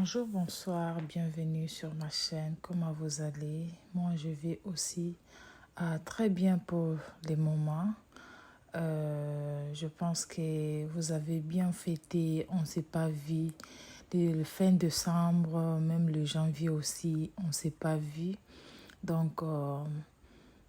Bonjour, bonsoir, bienvenue sur ma chaîne. Comment vous allez? Moi, je vais aussi très bien pour les moments. Je pense que vous avez bien fêté, on ne s'est pas vu. Le fin décembre, même le janvier aussi, on ne s'est pas vu. Donc,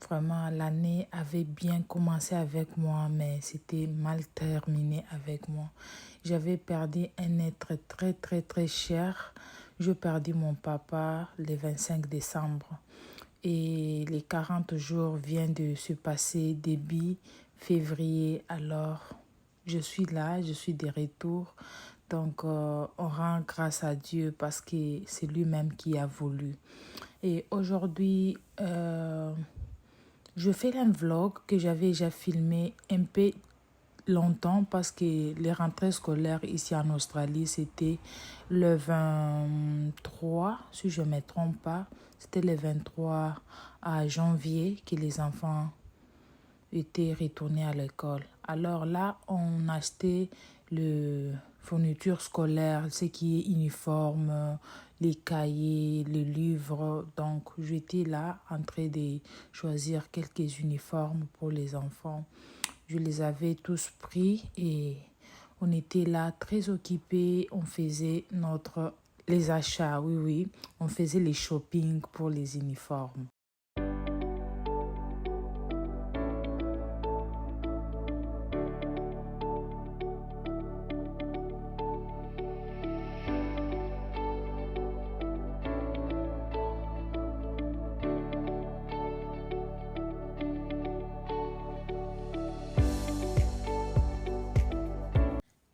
vraiment, l'année avait bien commencé avec moi, mais c'était mal terminé avec moi. J'avais perdu un être très, très, très cher. Je perdu mon papa le 25 décembre. Et les 40 jours viennent de se passer début février. Alors, je suis là, je suis de retour. Donc, on rend grâce à Dieu parce que c'est lui-même qui a voulu. Et aujourd'hui, je fais un vlog que j'avais déjà filmé un peu longtemps parce que les rentrées scolaires ici en Australie, c'était le 23, si je ne me trompe pas. C'était le 23 à janvier que les enfants étaient retournés à l'école. Alors là, on achetait le fourniture scolaire, ce qui est uniforme, les cahiers, les livres. Donc, j'étais là en train de choisir quelques uniformes pour les enfants. Je les avais tous pris et on était là très occupés. On faisait les achats, oui, oui. On faisait les shopping pour les uniformes.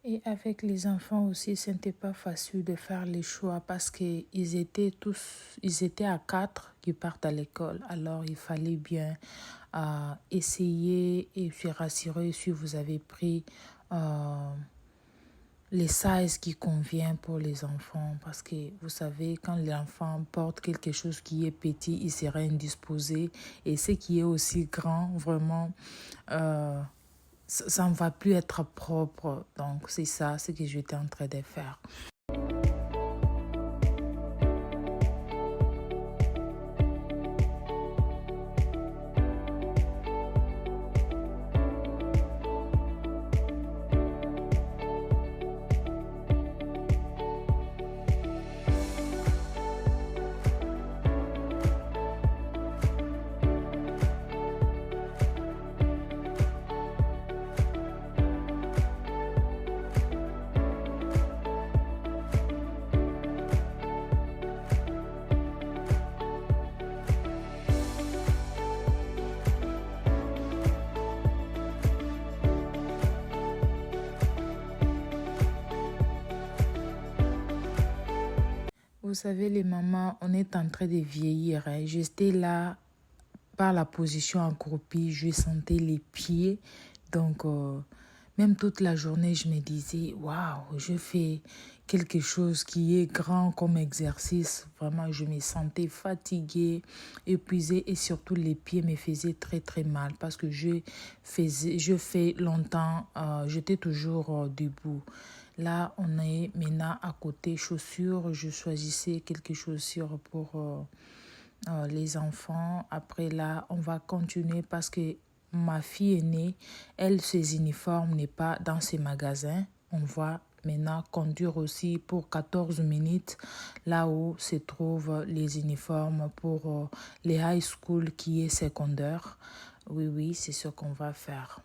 Et avec les enfants aussi, ce n'était pas facile de faire les choix parce qu'ils étaient à 4 qui partent à l'école. Alors, il fallait bien essayer et se rassurer si vous avez pris les sizes qui conviennent pour les enfants. Parce que vous savez, quand l'enfant porte quelque chose qui est petit, il sera indisposé. Et ce qui est aussi grand, vraiment, ça ne va plus être propre. Donc, c'est ça ce que j'étais en train de faire. Vous savez, les mamans, on est en train de vieillir. Hein. J'étais là par la position accroupie, je sentais les pieds. Donc, même toute la journée, je me disais, waouh, je fais quelque chose qui est grand comme exercice. Vraiment, je me sentais fatiguée, épuisée et surtout les pieds me faisaient très, très mal parce que je fais longtemps, j'étais toujours debout. Là, on est maintenant à côté chaussures. Je choisissais quelques chaussures pour les enfants. Après là, on va continuer parce que ma fille aînée, elle, ses uniformes n'est pas dans ses magasins. On va maintenant conduire aussi pour 14 minutes là où se trouvent les uniformes pour les high school qui est secondaire. Oui, oui, c'est ce qu'on va faire.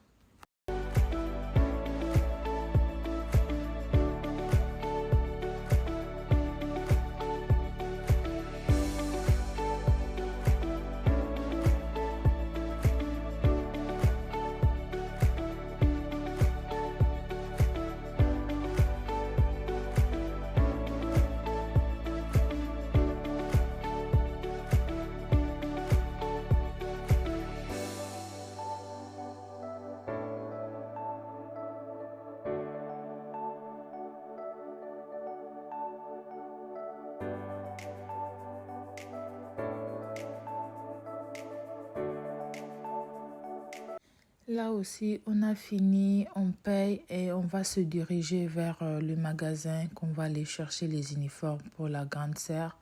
Là aussi, on a fini, on paye et on va se diriger vers le magasin qu'on va aller chercher les uniformes pour la grande sœur.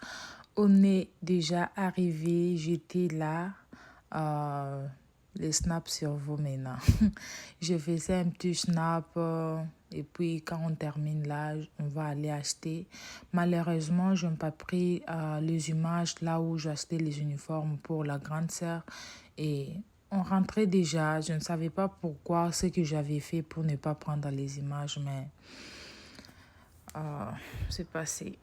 On est déjà arrivé, j'étais là. Euh, les snaps sur vous maintenant. Je faisais un petit snap et puis quand on termine là, on va aller acheter. Malheureusement, je n'ai pas pris les images là où j'ai acheté les uniformes pour la grande sœur et on rentrait déjà. Je ne savais pas pourquoi ce que j'avais fait pour ne pas prendre les images, mais c'est passé.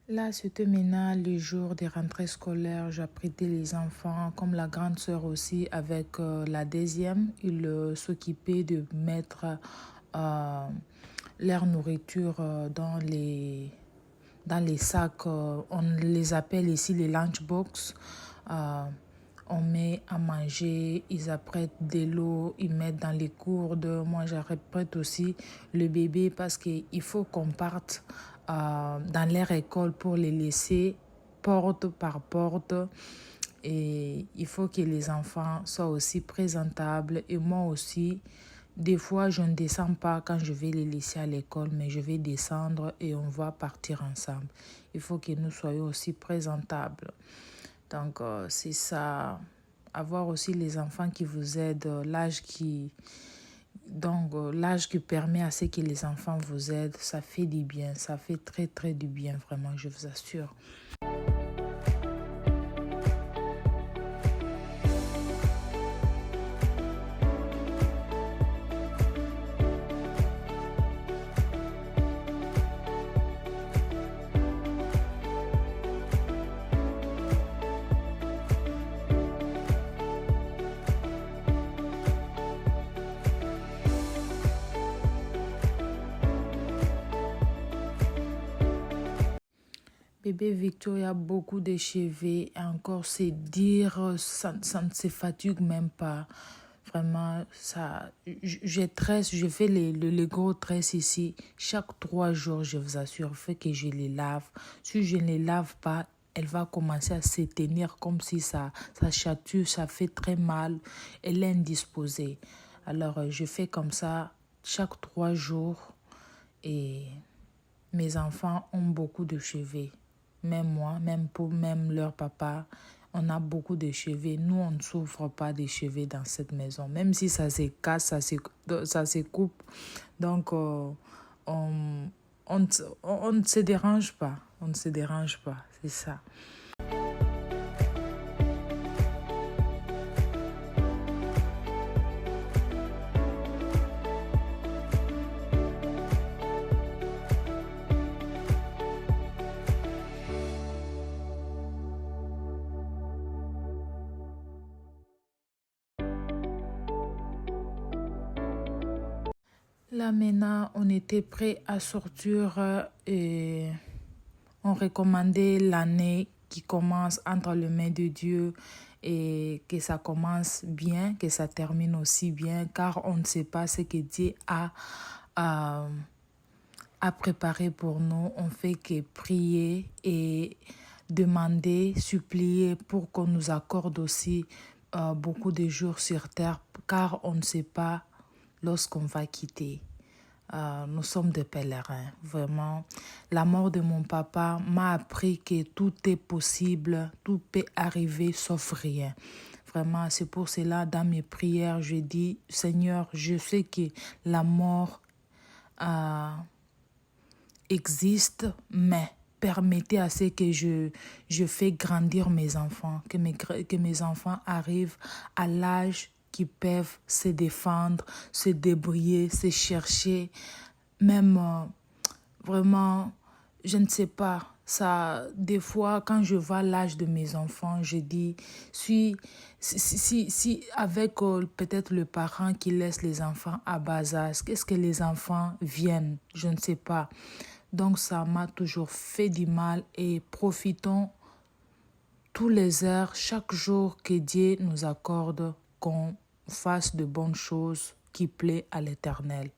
Là, c'était maintenant le jour des rentrées scolaires. J'apprêtais les enfants, comme la grande sœur aussi, avec la deuxième. Ils s'occupaient de mettre leur nourriture dans les sacs. On les appelle ici les lunchbox. On met à manger, ils apprêtent de l'eau, ils mettent dans les gourdes. Moi, j'apprête aussi le bébé parce qu'il faut qu'on parte dans leur école pour les laisser porte par porte. Et il faut que les enfants soient aussi présentables. Et moi aussi, des fois, je ne descends pas quand je vais les laisser à l'école, mais je vais descendre et on va partir ensemble. Il faut que nous soyons aussi présentables. Donc, c'est ça. Avoir aussi les enfants qui vous aident, l'âge qui permet à ce que les enfants vous aident, ça fait du bien, ça fait très très du bien, vraiment, je vous assure. Bébé Victoria a beaucoup de cheveux et encore c'est dire, ça ne se fatigue même pas. Vraiment, ça, je fais les gros tresses ici. Chaque 3 jours, je vous assure, il faut que je les lave. Si je ne les lave pas, elle va commencer à se tenir comme si ça chatouille, ça fait très mal. Elle est indisposée. Alors, je fais comme ça chaque 3 jours et mes enfants ont beaucoup de cheveux. Même moi, même leur papa, on a beaucoup de cheveux. Nous, on ne souffre pas des cheveux dans cette maison. Même si ça se casse, ça se coupe. Donc, on ne se dérange pas. On ne se dérange pas, c'est ça. Là maintenant, on était prêt à sortir et on recommandait l'année qui commence entre les mains de Dieu et que ça commence bien, que ça termine aussi bien, car on ne sait pas ce que Dieu a préparé pour nous. On fait que prier et demander, supplier pour qu'on nous accorde aussi beaucoup de jours sur terre, car on ne sait pas lorsqu'on va quitter. Nous sommes des pèlerins, vraiment. La mort de mon papa m'a appris que tout est possible, tout peut arriver sauf rien. Vraiment, c'est pour cela, dans mes prières, je dis, Seigneur, je sais que la mort existe, mais permettez à ce que je fais grandir mes enfants, que mes enfants arrivent à l'âge qui peuvent se défendre, se débrouiller, se chercher. Même vraiment, je ne sais pas. Ça, des fois, quand je vois l'âge de mes enfants, je dis, si avec peut-être le parent qui laisse les enfants à bas âge, qu'est-ce que les enfants viennent? Je ne sais pas. Donc, ça m'a toujours fait du mal et profitons tous les heures, chaque jour que Dieu nous accorde, qu'on fasse de bonnes choses qui plaisent à l'Éternel.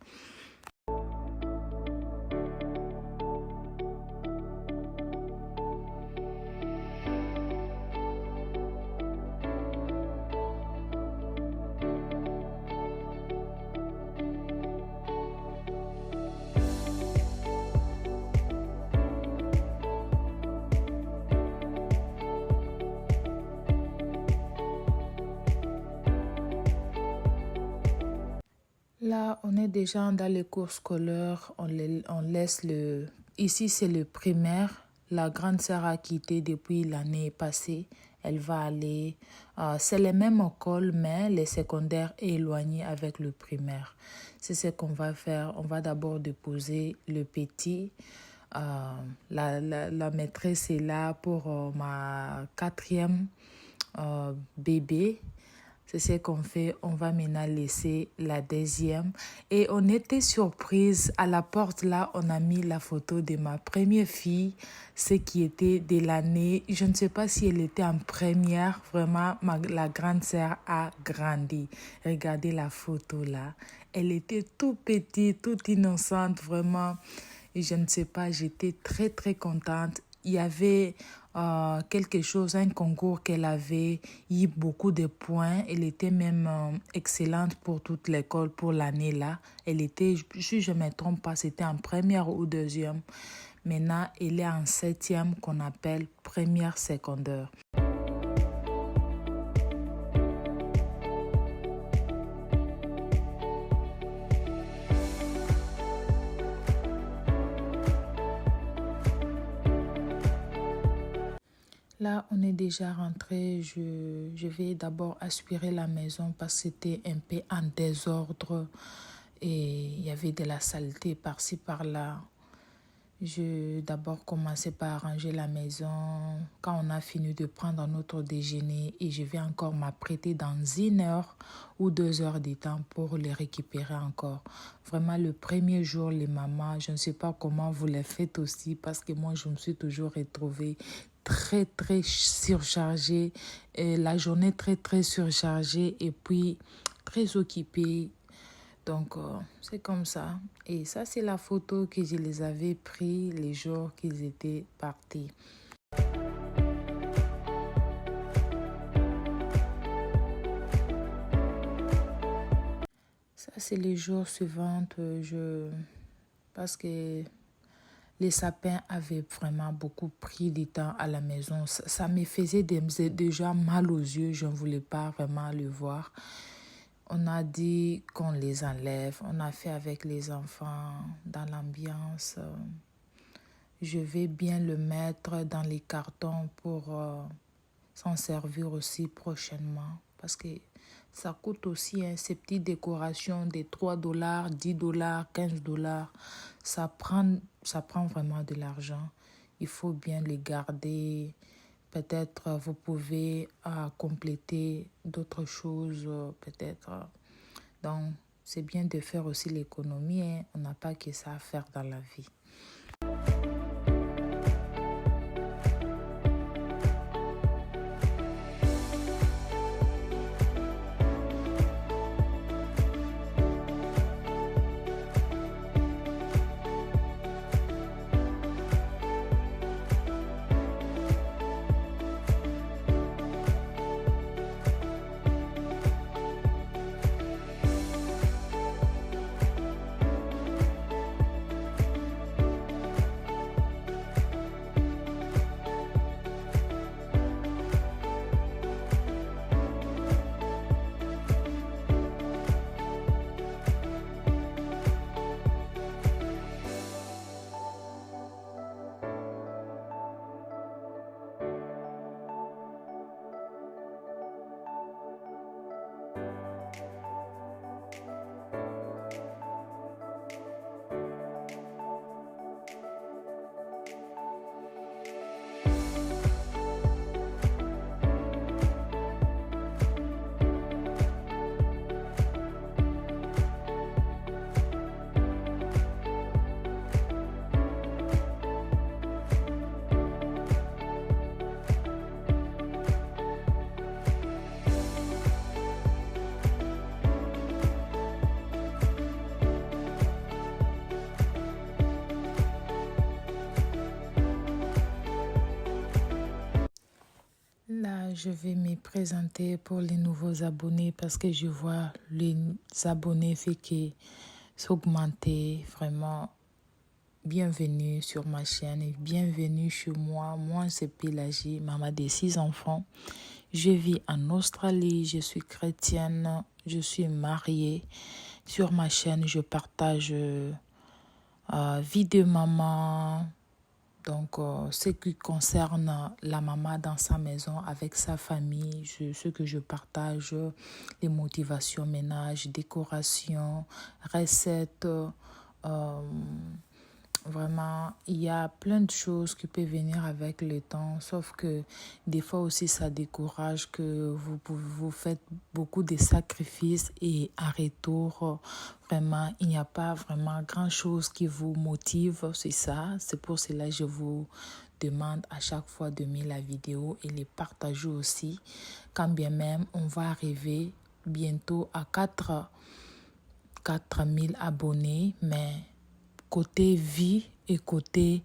Là, on est déjà dans les cours scolaires, on laisse le... Ici, c'est le primaire. La grande sœur a quitté depuis l'année passée. Elle va aller... c'est les mêmes écoles, mais les secondaires éloignés avec le primaire. C'est ce qu'on va faire. On va d'abord déposer le petit. La maîtresse est là pour ma quatrième bébé. C'est ce qu'on fait. On va maintenant laisser la deuxième. Et on était surprise. À la porte, là, on a mis la photo de ma première fille, ce qui était de l'année. Je ne sais pas si elle était en première. Vraiment, la grande sœur a grandi. Regardez la photo là. Elle était tout petite, toute innocente, vraiment. Et je ne sais pas, j'étais très, très contente. Il y avait quelque chose, un concours qu'elle avait eu beaucoup de points. Elle était même excellente pour toute l'école pour l'année là. Elle était, si je ne me trompe pas, c'était en première ou deuxième. Maintenant, elle est en septième qu'on appelle première secondaire. Là, on est déjà rentré. Je vais d'abord aspirer la maison parce que c'était un peu en désordre et il y avait de la saleté par-ci, par-là. Je d'abord commencé par arranger la maison quand on a fini de prendre notre déjeuner et je vais encore m'apprêter dans 1 heure ou 2 heures de temps pour les récupérer encore. Vraiment, le premier jour, les mamans, je ne sais pas comment vous les faites aussi parce que moi, je me suis toujours retrouvée très, très surchargée. La journée très, très surchargée et puis très occupée. Donc, c'est comme ça. Et ça, c'est la photo que je les avais pris les jours qu'ils étaient partis. Ça, c'est les jours suivants. Parce que les sapins avaient vraiment beaucoup pris du temps à la maison. Ça me faisait déjà mal aux yeux. Je ne voulais pas vraiment le voir. On a dit qu'on les enlève. On a fait avec les enfants dans l'ambiance. Je vais bien le mettre dans les cartons pour s'en servir aussi prochainement. Parce que ça coûte aussi ces petites décorations de 3 $, 10 $, 15 $. Ça prend vraiment de l'argent. Il faut bien les garder. Peut-être vous pouvez compléter d'autres choses, peut-être. Donc, c'est bien de faire aussi l'économie. Hein. On n'a pas que ça à faire dans la vie. Je vais me présenter pour les nouveaux abonnés parce que je vois les abonnés fait que s'augmenter. Vraiment, bienvenue sur ma chaîne et bienvenue chez moi. Moi, c'est Pélagie, maman de 6 enfants. Je vis en Australie, je suis chrétienne, je suis mariée. Sur ma chaîne, je partage vie de maman. Donc, ce qui concerne la maman dans sa maison, avec sa famille, ce que je partage, les motivations ménage, décoration, recettes, vraiment, il y a plein de choses qui peuvent venir avec le temps, sauf que des fois aussi ça décourage que vous faites beaucoup de sacrifices et en retour, vraiment, il n'y a pas vraiment grand-chose qui vous motive, c'est ça. C'est pour cela que je vous demande à chaque fois d'aimer la vidéo et les partager aussi, quand bien même on va arriver bientôt à 4000 abonnés, mais côté vie et côté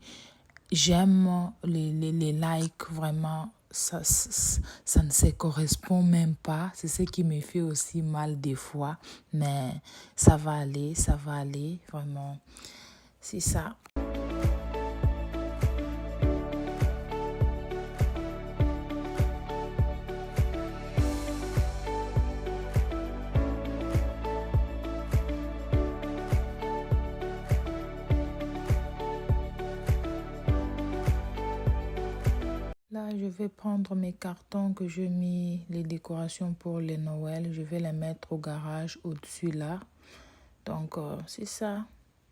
j'aime les likes, vraiment, ça ne se correspond même pas. C'est ce qui me fait aussi mal des fois, mais ça va aller, vraiment. C'est ça. Là, je vais prendre mes cartons que j'ai mis, les décorations pour les Noël. Je vais les mettre au garage au-dessus là. Donc, c'est ça.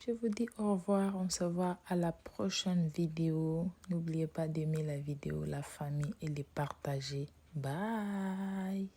Je vous dis au revoir. On se voit à la prochaine vidéo. N'oubliez pas d'aimer la vidéo, la famille et les partager. Bye.